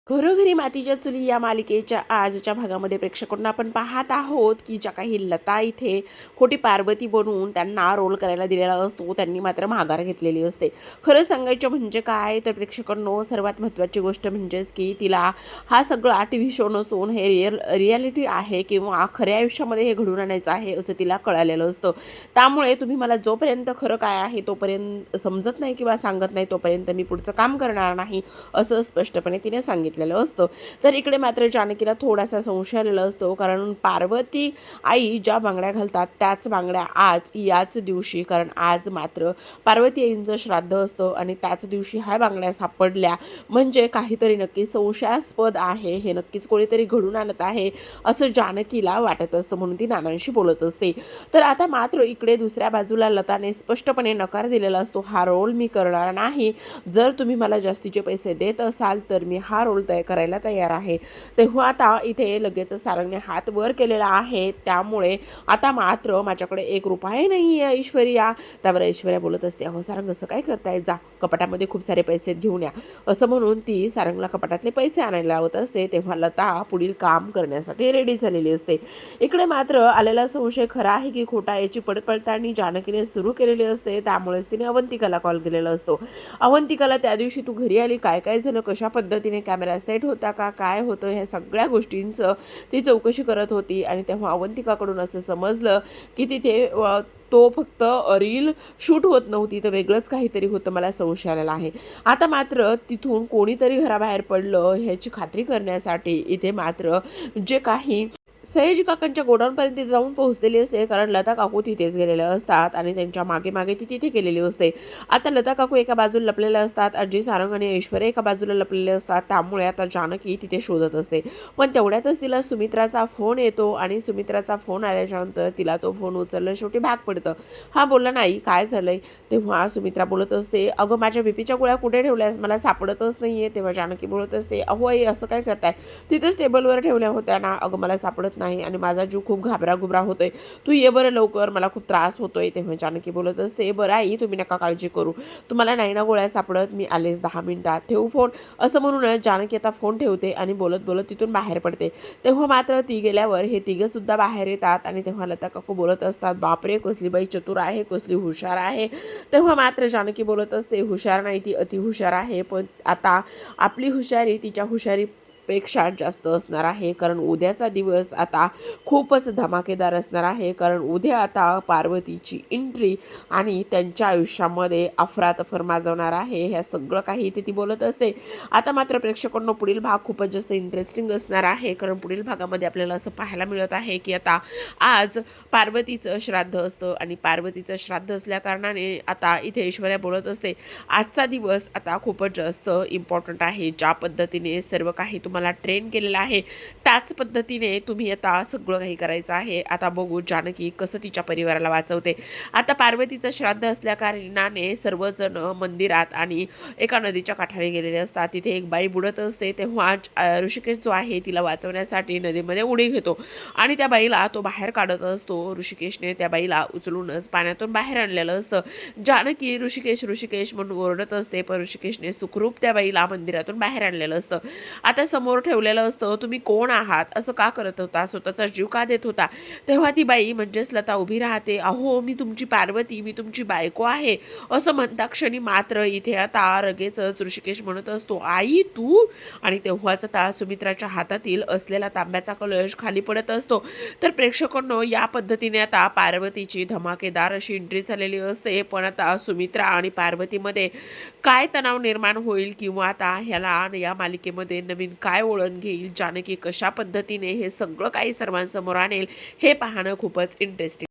घरोघरी मातीच्या चुली या मालिकेच्या आजच्या भागामध्ये प्रेक्षकांना आपण पाहत आहोत की ज्या काही लता इथे खोटी पार्वती बनवून त्यांना रोल करायला दिलेला असतो, त्यांनी मात्र माघार घेतलेली असते. खरं सांगायचं म्हणजे काय तर प्रेक्षकांनो, सर्वात महत्त्वाची गोष्ट म्हणजेच की तिला हा सगळा TV शो नसून हे रियालिटी आहे किंवा खऱ्या आयुष्यामध्ये हे घडून आणायचं आहे असं तिला कळालेलं असतं. त्यामुळे तुम्ही मला जोपर्यंत खरं काय आहे तोपर्यंत समजत नाही किंवा सांगत नाही तोपर्यंत मी पुढचं काम करणार नाही असं स्पष्टपणे तिने सांगितलेलं असतं. तर इकडे मात्र जानकीला थोडासा संशय आलेला असतो, कारण पार्वती आई ज्या बांगड्या घालतात त्याच बांगड्या आज याच दिवशी, कारण आज मात्र पार्वती आईंचं श्राद्ध असतं आणि त्याच दिवशी ह्या बांगड्या सापडल्या म्हणजे काहीतरी नक्की संशयास्पद आहे, हे नक्कीच कोणीतरी घडून आणत आहे असं जानकीला वाटत असतं, म्हणून ती नानांशी बोलत असते. तर आता मात्र इकडे दुसऱ्या बाजूला लताने स्पष्टपणे नकार दिलेला असतो, हा रोल मी करणार नाही. जर तुम्ही मला जास्तीचे पैसे देत असाल तर मी हा रोल करायला तयार आहे. तेव्हा आता इथे लगेच सारंगने हात वर केलेला आहे, त्यामुळे आता मात्र माझ्याकडे ₹1 नाही आहे ऐश्वर्या. त्यावर ऐश्वर्या बोलत असते, अहो सारंग असं काय करताय, जा कपाटामध्ये खूप सारे पैसे घेऊन या. असं म्हणून ती सारंगला कपाटातले पैसे आणायला लावत असते. तेव्हा लता पुढील काम करण्यासाठी रेडी झालेली असते. इकडे मात्र आलेला संशय खरा आहे की खोटा याची पडताळणी जानकीने सुरू केलेली असते. त्यामुळेच तिने अवंतिकाला कॉल केलेला असतो. अवंतिकाला त्या दिवशी तू घरी आली, काय काय झालं, कशा पद्धतीने कॅमेरा सेट होता का, काय होतं, ह्या सगळ्या गोष्टींचं ती चौकशी करत होती. आणि तेव्हा अवंतिकाकडून असं समजलं की तिथे तो फक्त रील शूट होत नव्हती तर वेगळंच काहीतरी होतं, मला संशय आलेला आहे. आता मात्र तिथून कोणीतरी घराबाहेर पडलं ह्याची खात्री करण्यासाठी इथे मात्र जे काही सयाजी काकांच्या गोडाऊनपर्यंत जाऊन पोहोचलेली असते, कारण लता काकू तिथेच गेलेले असतात आणि त्यांच्या मागे मागे ती तिथे गेलेली असते. आता लता काकू एका बाजूला लपलेल्या असतात, आजी सारंग आणि ऐश्वर्या एका बाजूला लपलेले असतात. त्यामुळे आता जानकी तिथे शोधत असते. पण तेवढ्यातच तिला सुमित्राचा फोन येतो आणि सुमित्राचा फोन आल्याच्यानंतर तिला तो फोन उचललं, शेवटी भाग पडतं. हा बोलला, नाही काय झालंय. तेव्हा सुमित्रा बोलत असते, अगं माझ्या बीपीच्या गोळ्या कुठे ठेवल्यास, मला सापडतच नाहीये. तेव्हा जानकी बोलत असते, अहो आई असं काय करताय, तिथेच टेबलवर ठेवल्या होत्या ना. अगं मला सापडत नाही आणि माझा जीव खूप घाबरा होतोय, तू ये बरं लवकर, मला खूप त्रास होतोय. तेव्हा जानकी बोलत असते, बरं आई तुम्ही नका काळजी करू, तुम्हाला नाही ना गोळ्या सापडत, मी आलेच 10 मिनिटात, ठेवू फोन. असं म्हणून जानकी आता फोन ठेवते आणि बोलत बोलत तिथून बाहेर पडते. तेव्हा मात्र ती गेल्यावर हे तिघंसुद्धा बाहेर येतात आणि तेव्हा लता काकू बोलत असतात, बापरे कसली बाई चतुर आहे, कसली हुशार आहे. तेव्हा मात्र जानकी बोलत असते, हुशार नाही ती अतिहुशार आहे, पण आता आपली हुशारी तिच्या हुशारी पेक्षा जास्त असणार आहे, कारण उद्याचा दिवस आता खूपच धमाकेदार असणार आहे. कारण उद्या आता पार्वतीची एंट्री आणि त्यांच्या आयुष्यामध्ये अफरातफर माजवणार आहे. ह्या सगळं काही इथे ती बोलत असते. आता मात्र प्रेक्षकांना पुढील भाग खूपच जास्त इंटरेस्टिंग असणार आहे, कारण पुढील भागामध्ये आपल्याला असं पाहायला मिळत आहे की आता आज पार्वतीचं श्राद्ध असतं आणि पार्वतीचं श्राद्ध असल्या कारणाने आता इथे ऐश्वर्या बोलत असते, आजचा दिवस आता खूपच जास्त इम्पॉर्टंट आहे. ज्या पद्धतीने सर्व काही तुम्हाला ट्रेन केलेलं आहे त्याच पद्धतीने तुम्ही आता सगळं काही करायचं आहे. आता बघू जानकी कसं तिच्या परिवाराला वाचवते. आता पार्वतीचं श्राद्ध असल्या कारणाने सर्वजण मंदिरात आणि एका नदीच्या काठाने गेलेले असतात. तिथे एक बाई बुडत असते, तेव्हा ऋषिकेश जो आहे तिला वाचवण्यासाठी नदीमध्ये उडी घेतो आणि त्या बाईला तो बाहेर काढत असतो. ऋषिकेशने त्या बाईला उचलूनच पाण्यातून बाहेर आणलेलं असतं. जानकी ऋषिकेश ऋषिकेश म्हणून ओरडत असते, पण ऋषिकेशने सुखरूप त्या बाईला मंदिरातून बाहेर आणलेलं असतं. आता समोर ठेवलेलं असतं, तुम्ही कोण आहात, असं का करत होता, स्वतःचा जीव का देत होता. तेव्हा ती बाई म्हणजेच लता उभी राहते, अहो मी तुमची पार्वती, मी तुमची बायको आहे असं म्हणता क्षणी मात्र इथे आता लगेचच ऋषिकेश म्हणत असतो, आई तू. आणि तेव्हाच आता सुमित्राच्या हातातील असलेला तांब्याचा कलश खाली पडत असतो. तर प्रेक्षकांनो, या पद्धतीने आता पार्वतीची धमाकेदार अशी एंट्री झालेली असते. पण आता सुमित्रा आणि पार्वतीमध्ये काय तणाव निर्माण होईल किंवा आता ह्याला या मालिकेमध्ये नवीन काय वळण घेईल, जानकी कशा पद्धतीने हे सगळं काही सर्वांसमोर आणेल, हे पाहणं खूपच इंटरेस्टिंग